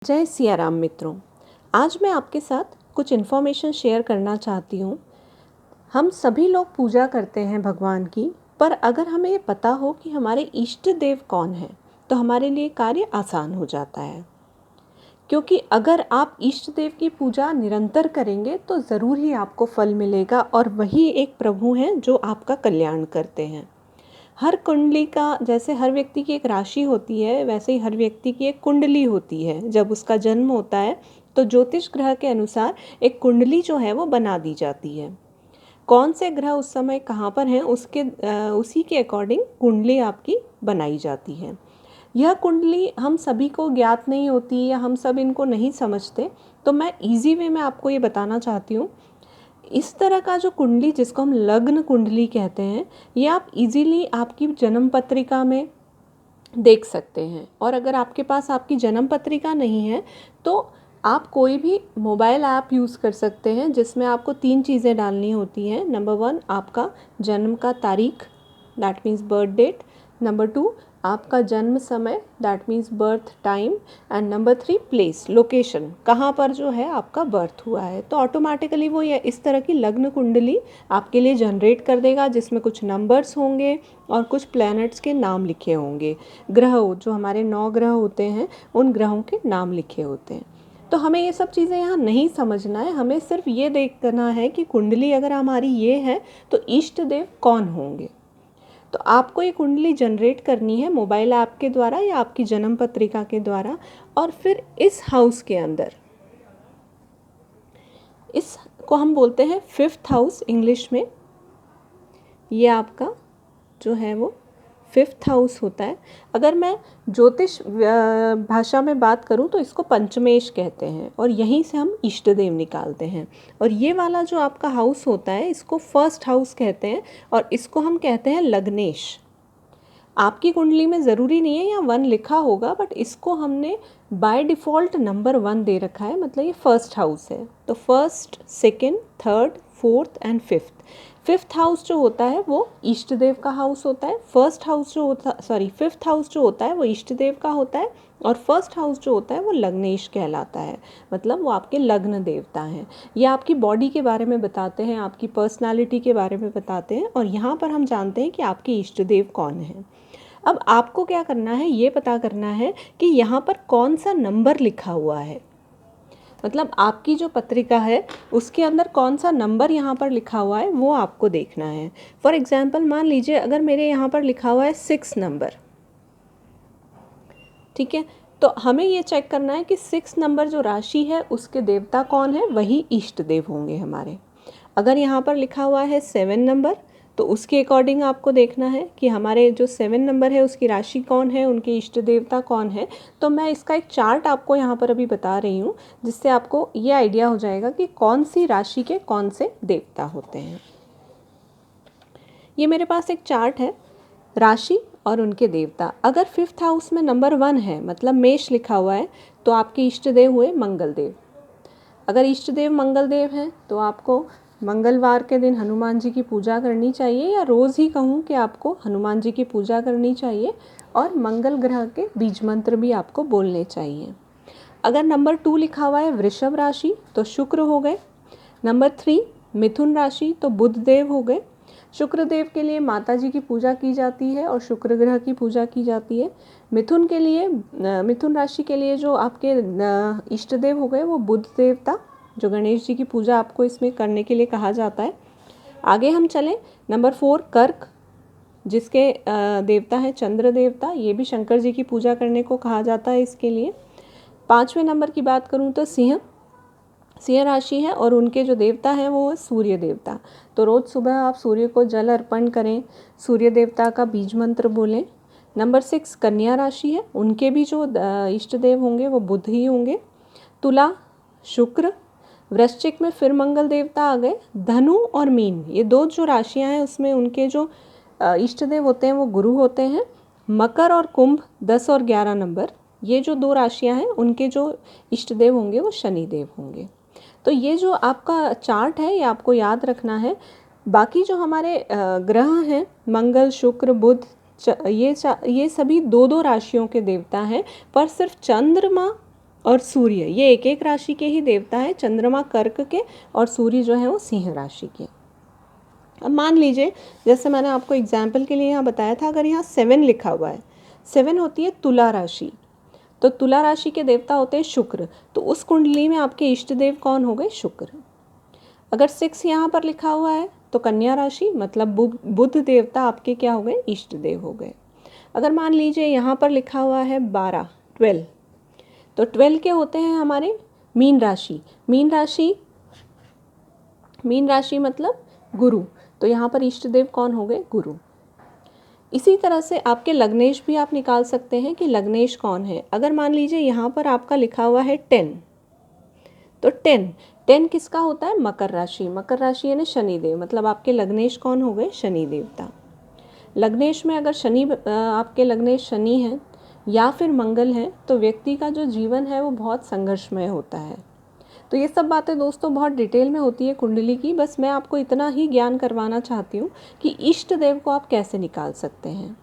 जय सिया राम मित्रों। आज मैं आपके साथ कुछ इन्फॉर्मेशन शेयर करना चाहती हूँ। हम सभी लोग पूजा करते हैं भगवान की, पर अगर हमें ये पता हो कि हमारे इष्ट देव कौन हैं तो हमारे लिए कार्य आसान हो जाता है। क्योंकि अगर आप इष्ट देव की पूजा निरंतर करेंगे तो ज़रूर ही आपको फल मिलेगा, और वही एक प्रभु हैं जो आपका कल्याण करते हैं। हर कुंडली का, जैसे हर व्यक्ति की एक राशि होती है, वैसे ही हर व्यक्ति की एक कुंडली होती है। जब उसका जन्म होता है तो ज्योतिष ग्रह के अनुसार एक कुंडली जो है वो बना दी जाती है। कौन से ग्रह उस समय कहाँ पर हैं उसी के अकॉर्डिंग कुंडली आपकी बनाई जाती है। यह कुंडली हम सभी को ज्ञात नहीं होती या हम सब इनको नहीं समझते, तो मैं इजी वे में आपको ये बताना चाहती हूँ। इस तरह का जो कुंडली, जिसको हम लग्न कुंडली कहते हैं, ये आप इजीली आपकी जन्म पत्रिका में देख सकते हैं। और अगर आपके पास आपकी जन्म पत्रिका नहीं है तो आप कोई भी मोबाइल ऐप यूज़ कर सकते हैं, जिसमें आपको 3 चीज़ें डालनी होती हैं। नंबर 1 आपका जन्म का तारीख, that means birth date. Number 2 आपका जन्म समय, that means birth time. And number 3 place, location, कहाँ पर जो है आपका बर्थ हुआ है। तो ऑटोमेटिकली वो ये इस तरह की लग्न कुंडली आपके लिए जनरेट कर देगा, जिसमें कुछ नंबर्स होंगे और कुछ प्लैनेट्स के नाम लिखे होंगे। ग्रह, जो हमारे 9 ग्रह होते हैं, उन ग्रहों के नाम लिखे होते हैं। तो हमें ये सब चीज़ें यहाँ नहीं समझना है, हमें सिर्फ ये देखना है कि कुंडली अगर हमारी ये है तो इष्ट देव कौन होंगे। तो आपको ये कुंडली जनरेट करनी है मोबाइल ऐप के द्वारा या आपकी जन्म पत्रिका के द्वारा। और फिर इस हाउस के अंदर, इसको हम बोलते हैं 5th हाउस इंग्लिश में। ये आपका जो है वो 5th हाउस होता है। अगर मैं ज्योतिष भाषा में बात करूं तो इसको पंचमेश कहते हैं, और यहीं से हम इष्ट देव निकालते हैं। और ये वाला जो आपका हाउस होता है, इसको 1st हाउस कहते हैं, और इसको हम कहते हैं लग्नेश। आपकी कुंडली में ज़रूरी नहीं है यहाँ 1 लिखा होगा, बट इसको हमने बाय डिफ़ॉल्ट नंबर 1 दे रखा है, मतलब ये 1st हाउस है। तो 1st, 2nd, 3rd, 4th and 5th house जो होता है वो इष्ट देव का हाउस होता है। 5th हाउस जो होता है वो इष्ट देव का होता है, और 1st हाउस जो होता है वो लग्नेश कहलाता है, मतलब वो आपके लग्न देवता हैं। ये आपकी बॉडी के बारे में बताते हैं, आपकी पर्सनालिटी के बारे में बताते हैं, और यहाँ पर हम जानते हैं कि आपके इष्ट देव कौन हैं। अब आपको क्या करना है, ये पता करना है कि यहाँ पर कौन सा नंबर लिखा हुआ है। मतलब आपकी जो पत्रिका है उसके अंदर कौन सा नंबर यहाँ पर लिखा हुआ है वो आपको देखना है। फॉर एग्जाम्पल, मान लीजिए अगर मेरे यहाँ पर लिखा हुआ है 6 नंबर, ठीक है, तो हमें ये चेक करना है कि 6 नंबर जो राशि है उसके देवता कौन है, वही इष्ट देव होंगे हमारे। अगर यहाँ पर लिखा हुआ है 7 नंबर, तो उसके अकॉर्डिंग आपको देखना है कि हमारे जो 7 नंबर है उसकी राशि कौन है, उनके इष्ट देवता कौन है। तो मैं इसका एक चार्ट आपको यहाँ पर अभी बता रही हूँ, जिससे आपको ये आइडिया हो जाएगा कि कौन सी राशि के कौन से देवता होते हैं। ये मेरे पास एक चार्ट है, राशि और उनके देवता। अगर 5th हाउस में नंबर 1 है, मतलब मेष लिखा हुआ है, तो आपके इष्ट देव हुए मंगल देव। अगर इष्ट देव मंगल देव हैं तो आपको मंगलवार के दिन हनुमान जी की पूजा करनी चाहिए, या रोज़ ही कहूँ कि आपको हनुमान जी की पूजा करनी चाहिए, और मंगल ग्रह के बीज मंत्र भी आपको बोलने चाहिए। अगर नंबर 2 लिखा हुआ है वृषभ राशि, तो शुक्र हो गए। नंबर 3 मिथुन राशि, तो बुध देव हो गए। शुक्र देव के लिए माता जी की पूजा की जाती है और शुक्र ग्रह की पूजा की जाती है। मिथुन के लिए, मिथुन राशि के लिए जो आपके इष्ट देव हो गए वो बुध देवता, जो गणेश जी की पूजा आपको इसमें करने के लिए कहा जाता है। आगे हम चलें, नंबर 4 कर्क, जिसके देवता है चंद्र देवता, ये भी शंकर जी की पूजा करने को कहा जाता है इसके लिए। 5वें नंबर की बात करूँ तो सिंह राशि है, और उनके जो देवता हैं वो सूर्य देवता। तो रोज़ सुबह आप सूर्य को जल अर्पण करें, सूर्य देवता का बीज मंत्र बोलें। नंबर 6 कन्या राशि है, उनके भी जो इष्ट देव होंगे वो बुध ही होंगे। तुला शुक्र, वृश्चिक में फिर मंगल देवता आ गए। धनु और मीन, ये 2 जो राशियां हैं उसमें उनके जो इष्ट देव होते हैं वो गुरु होते हैं। मकर और कुंभ 10 और 11 नंबर, ये जो 2 राशियां हैं उनके जो इष्ट देव होंगे वो शनि देव होंगे। तो ये जो आपका चार्ट है ये आपको याद रखना है। बाकी जो हमारे ग्रह हैं, मंगल शुक्र बुध, ये सभी 2-2 राशियों के देवता हैं, पर सिर्फ चंद्रमा और सूर्य, ये एक एक राशि के ही देवता हैं, चंद्रमा कर्क के और सूर्य जो है वो सिंह राशि के। अब मान लीजिए जैसे मैंने आपको एग्जाम्पल के लिए यहाँ बताया था, अगर यहाँ 7 लिखा हुआ है, 7 होती है तुला राशि, तो तुला राशि के देवता होते हैं शुक्र, तो उस कुंडली में आपके इष्ट देव कौन हो गए? शुक्र। अगर 6 यहाँ पर लिखा हुआ है तो कन्या राशि, मतलब बुध देवता आपके क्या हो गए? इष्ट देव हो गए। अगर मान लीजिए यहाँ पर लिखा हुआ है 12, 12, तो 12 के होते हैं हमारे मीन राशि, मीन राशि मतलब गुरु, तो यहाँ पर इष्ट देव कौन हो गए? गुरु। इसी तरह से आपके लग्नेश भी आप निकाल सकते हैं कि लग्नेश कौन है। अगर मान लीजिए यहाँ पर आपका लिखा हुआ है 10, तो 10 किसका होता है? मकर राशि, मकर राशि यानी शनिदेव, मतलब आपके लग्नेश कौन हो गए? शनि देवता। लग्नेश में अगर आपके लग्नेश शनि है या फिर मंगल है तो व्यक्ति का जो जीवन है वो बहुत संघर्षमय होता है। तो ये सब बातें दोस्तों बहुत डिटेल में होती है कुंडली की, बस मैं आपको इतना ही ज्ञान करवाना चाहती हूँ कि इष्ट देव को आप कैसे निकाल सकते हैं।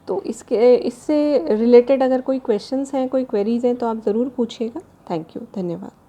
तो इससे रिलेटेड अगर कोई क्वेश्चंस हैं, कोई क्वेरीज हैं तो आप ज़रूर पूछिएगा। थैंक यू, धन्यवाद।